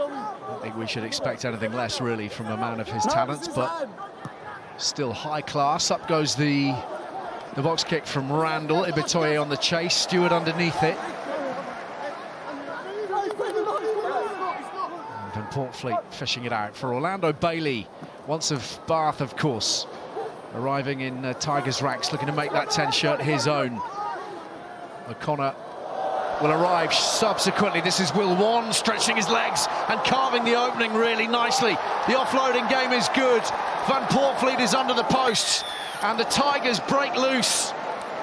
I think we should expect anything less, really, from a man of his talents, but still high class. Up goes the box kick from Randall. Ibitoye on the chase, Stewart underneath it. And Van Portfleet fishing it out for Orlando Bailey, once of Bath, of course, arriving in Tigers ranks, looking to make that 10 shirt his own. O'Connor will arrive subsequently. This is Will Wan stretching his legs and carving the opening really nicely. The offloading game is good. Van Portfleet is under the posts, and the Tigers break loose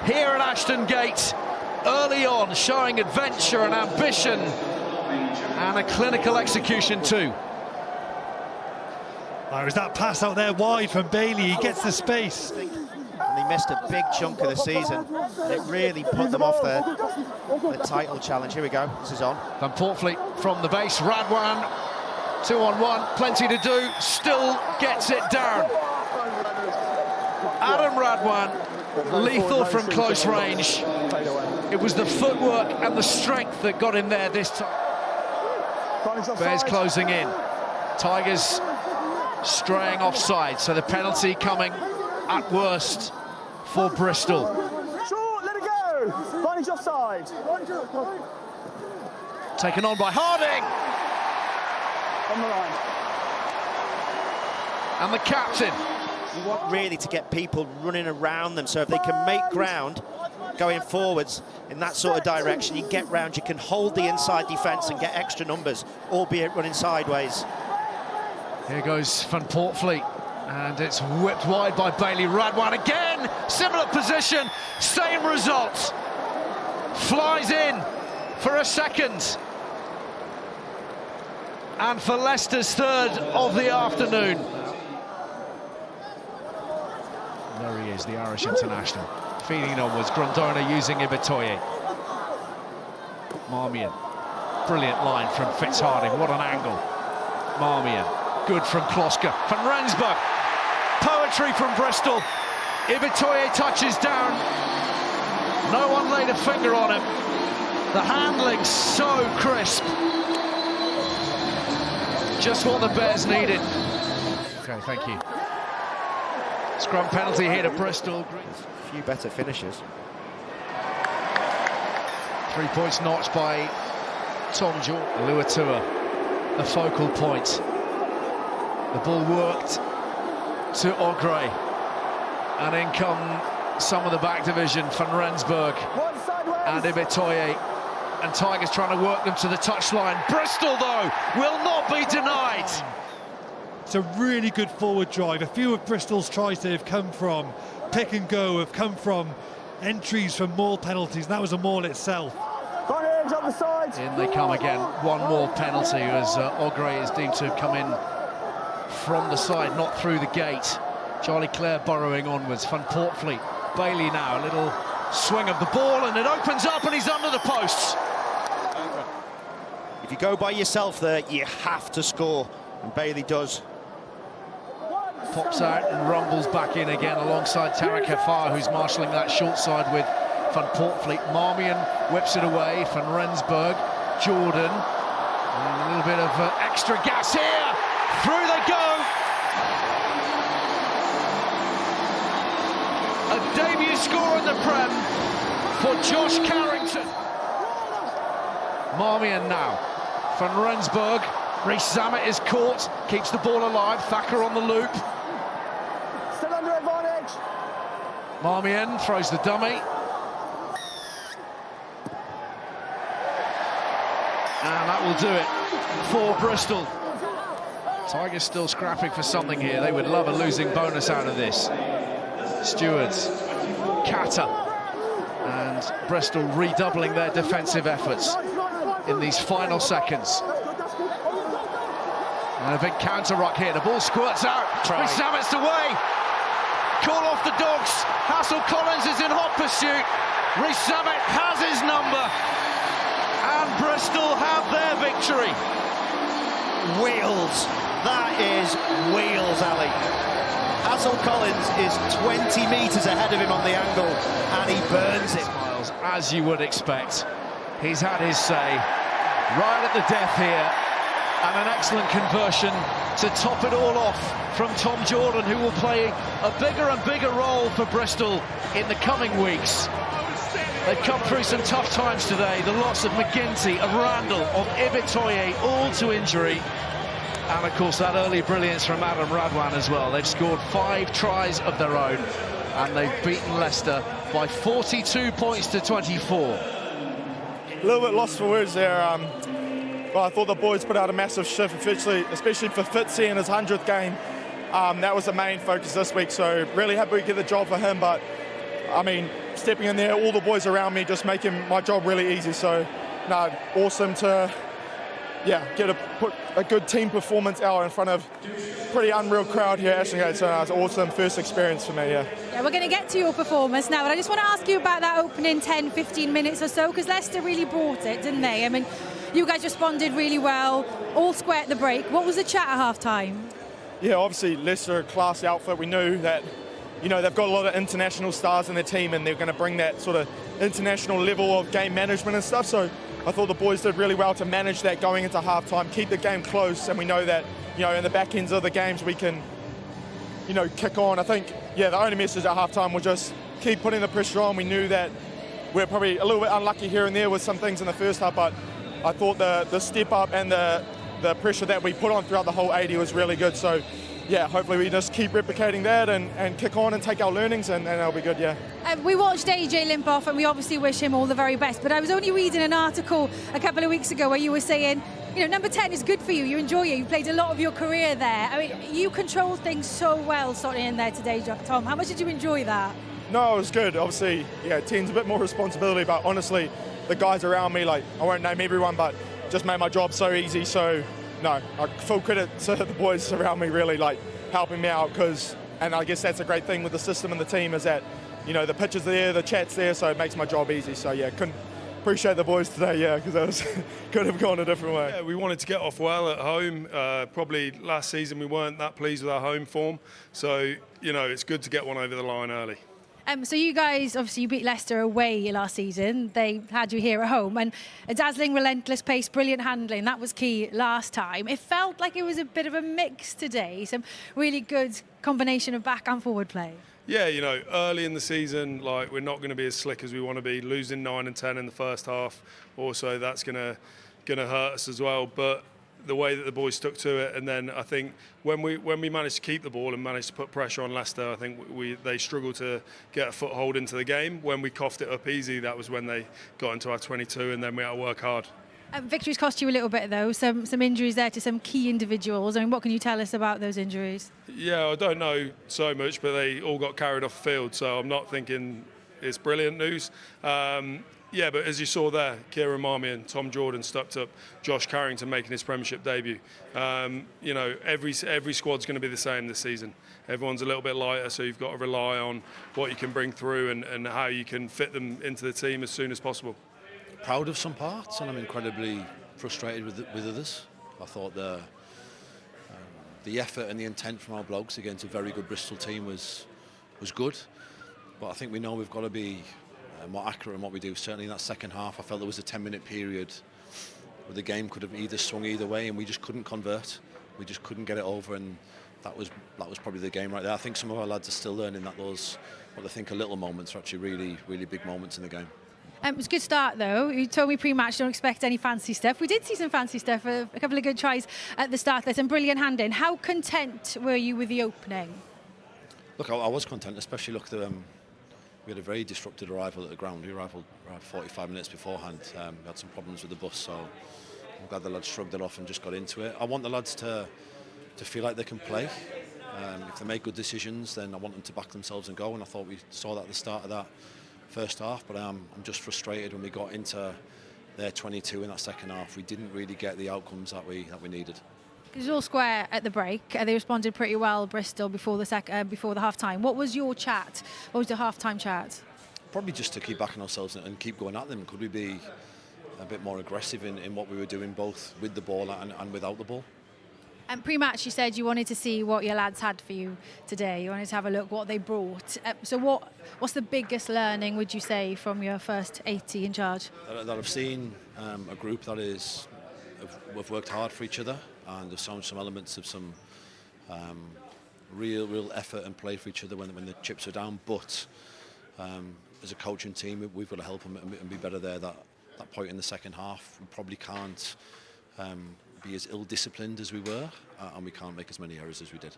here at Ashton Gate early on, showing adventure and ambition and a clinical execution too. There's that pass out there wide from Bailey. He gets the space. And they missed a big chunk of the season, and it really put them off the title challenge. Here we go, this is on. Van Portfleet from the base, Radwan, 2-on-1, plenty to do, still gets it down. Adam Radwan, lethal from close range. It was the footwork and the strength that got him there this time. Bears closing in. Tigers straying offside, so the penalty coming at worst for Bristol. Short, let it go. Vining's offside. Taken on by Harding. On the line. And the captain. You want really to get people running around them, so if they can make ground going forwards in that sort of direction, you get round, you can hold the inside defence and get extra numbers, albeit running sideways. Here goes Van Portfleet, and it's whipped wide by Bailey. Radwan again, similar position, same result. Flies in for a second. And for Leicester's third of the afternoon. There he is, the Irish international. Feeding onwards, Grondona using Ibitoye. Marmion, brilliant line from Fitzharding, what an angle. Marmion, good from Kloska. Van Rensburg, poetry from Bristol. Ibitoye touches down. No one laid a finger on him. The handling so crisp. Just what the Bears needed. Okay, thank you. Scrum penalty here to Bristol. A few better finishes. 3 points notched by Tom Luatua, the focal point. The ball worked to Ogre, and in come some of the back division, Van Rensburg and Ibitoye, and Tigers trying to work them to the touchline. Bristol, though, will not be denied. It's a really good forward drive. A few of Bristol's tries that have come from pick and go, have come from entries from maul penalties, and that was a maul itself. In they come again. One more penalty as Ogre is deemed to have come in from the side, not through the gate. Charlie Clare burrowing onwards. Van Portfleet, Bailey now, a little swing of the ball, and it opens up, and he's under the posts. If you go by yourself there, you have to score, and Bailey does. Pops out and rumbles back in again alongside Tarek Hefar, who's marshalling that short side with Van Portfleet. Marmion whips it away. Van Rensburg, Jordan, and a little bit of extra gas here. Through they go. A debut score in the Prem for Josh Carrington. Marmion now. Van Rensburg. REES-ZAMMIT'S is caught, keeps the ball alive. Thacker on the loop. Still under advantage. Marmion throws the dummy. And that will do it for Bristol. Tigers still scrapping for something here. They would love a losing bonus out of this. Stewards, Kata, and Bristol redoubling their defensive efforts in these final seconds. And a big counter-ruck here. The ball squirts out. REES-ZAMMIT'S away. Call off the dogs. Hassel-Collins is in hot pursuit. REES-ZAMMIT has his number. And Bristol have their victory. Wheels. That is wheels, Ali. Hassel-Collins is 20 metres ahead of him on the angle, and he burns it. As you would expect. He's had his say right at the death here. And an excellent conversion to top it all off from Tom Jordan, who will play a bigger and bigger role for Bristol in the coming weeks. They've come through some tough times today. The loss of McGinty, of Randall, of Ibitoye, all to injury. And of course that early brilliance from Adam Radwan as well. They've scored 5 tries of their own and they've beaten Leicester by 42 points to 24. A little bit lost for words there. Well, I thought the boys put out a massive shift, especially for Fitzy in his 100th game. That was the main focus this week, so really happy we get the job for him. But I mean, stepping in there, all the boys around me just making my job really easy. So, no, awesome to put a good team performance out in front of a pretty unreal crowd here at Ashton Gate. So it's an awesome first experience for me. Yeah, we're going to get to your performance now, but I just want to ask you about that opening 10-15 minutes or so, because Leicester really brought it, didn't they? I mean, you guys responded really well, all square at the break. What was the chat at half-time? Yeah, obviously Leicester, a class outfit. We knew that, you know, they've got a lot of international stars in their team and they're going to bring that sort of international level of game management and stuff. So I thought the boys did really well to manage that going into half-time, keep the game close, and we know that, you know, in the back ends of the games we can, you know, kick on. I think, the only message at half-time was just keep putting the pressure on. We knew that we're probably a little bit unlucky here and there with some things in the first half, but I thought the step up and the pressure that we put on throughout the whole 80 was really good. So, hopefully we just keep replicating that and kick on and take our learnings and that'll be good, We watched AJ limp off and we obviously wish him all the very best, but I was only reading an article a couple of weeks ago where you were saying, you know, number 10 is good for you, you enjoy it, you played a lot of your career there. I mean, you controlled things so well starting in there today, Tom. How much did you enjoy that? No, it was good. Obviously, 10's a bit more responsibility, but honestly, the guys around me, like, I won't name everyone, but just made my job so easy. So, no, full credit to the boys around me, really, like, helping me out, and I guess that's a great thing with the system and the team is that, you know, the pitch is there, the chat's there, so it makes my job easy. So, couldn't appreciate the boys today, because that could have gone a different way. Yeah, we wanted to get off well at home. Probably last season we weren't that pleased with our home form. So, you know, it's good to get one over the line early. So you guys, obviously you beat Leicester away last season. They had you here at home, and a dazzling, relentless pace, brilliant handling. That was key last time. It felt like it was a bit of a mix today. Some really good combination of back and forward play. Yeah, you know, early in the season, like, we're not going to be as slick as we want to be. Losing 9 and 10 in the first half, also that's going to hurt us as well. But the way that the boys stuck to it, and then I think when we managed to keep the ball and managed to put pressure on Leicester, I think they struggled to get a foothold into the game. When we coughed it up easy, that was when they got into our 22, and then we had to work hard. Victories cost you a little bit though, some injuries there to some key individuals. I mean, what can you tell us about those injuries? Yeah, I don't know so much, but they all got carried off the field, so I'm not thinking it's brilliant news. Yeah, but as you saw there, Kieran Marmion, Tom Jordan stepped up, Josh Carrington making his Premiership debut. You know, every squad's going to be the same this season. Everyone's a little bit lighter, so you've got to rely on what you can bring through and how you can fit them into the team as soon as possible. Proud of some parts, and I'm incredibly frustrated with others. I thought the effort and the intent from our blokes against a very good Bristol team was good, but I think we know we've got to be more accurate in what we do. Certainly in that second half, I felt there was a 10-minute period where the game could have either swung either way, and we just couldn't convert. We just couldn't get it over, and that was probably the game right there. I think some of our lads are still learning that those, what they think are little moments, are actually really, really big moments in the game. It was a good start though. You told me pre-match don't expect any fancy stuff. We did see some fancy stuff, a couple of good tries at the start there, some brilliant handling. How content were you with the opening? Look, I was content, especially look at we had a very disrupted arrival at the ground. We arrived 45 minutes beforehand. We had some problems with the bus, so I'm glad the lads shrugged it off and just got into it. I want the lads to feel like they can play. If they make good decisions, then I want them to back themselves and go, and I thought we saw that at the start of that first half, but I'm just frustrated when we got into their 22 in that second half. We didn't really get the outcomes that we needed. It was all square at the break. They responded pretty well, Bristol, before the half-time. What was your chat? What was the half-time chat? Probably just to keep backing ourselves and keep going at them. Could we be a bit more aggressive in what we were doing, both with the ball and without the ball? And pre-match, you said you wanted to see what your lads had for you today. You wanted to have a look what they brought. So what's the biggest learning, would you say, from your first 80 in charge? That I've seen a group that is have worked hard for each other, and there's some elements of some real effort and play for each other when the chips are down. But as a coaching team, we've got to help them and be better there. That point in the second half, we probably can't be as ill-disciplined as we were, and we can't make as many errors as we did.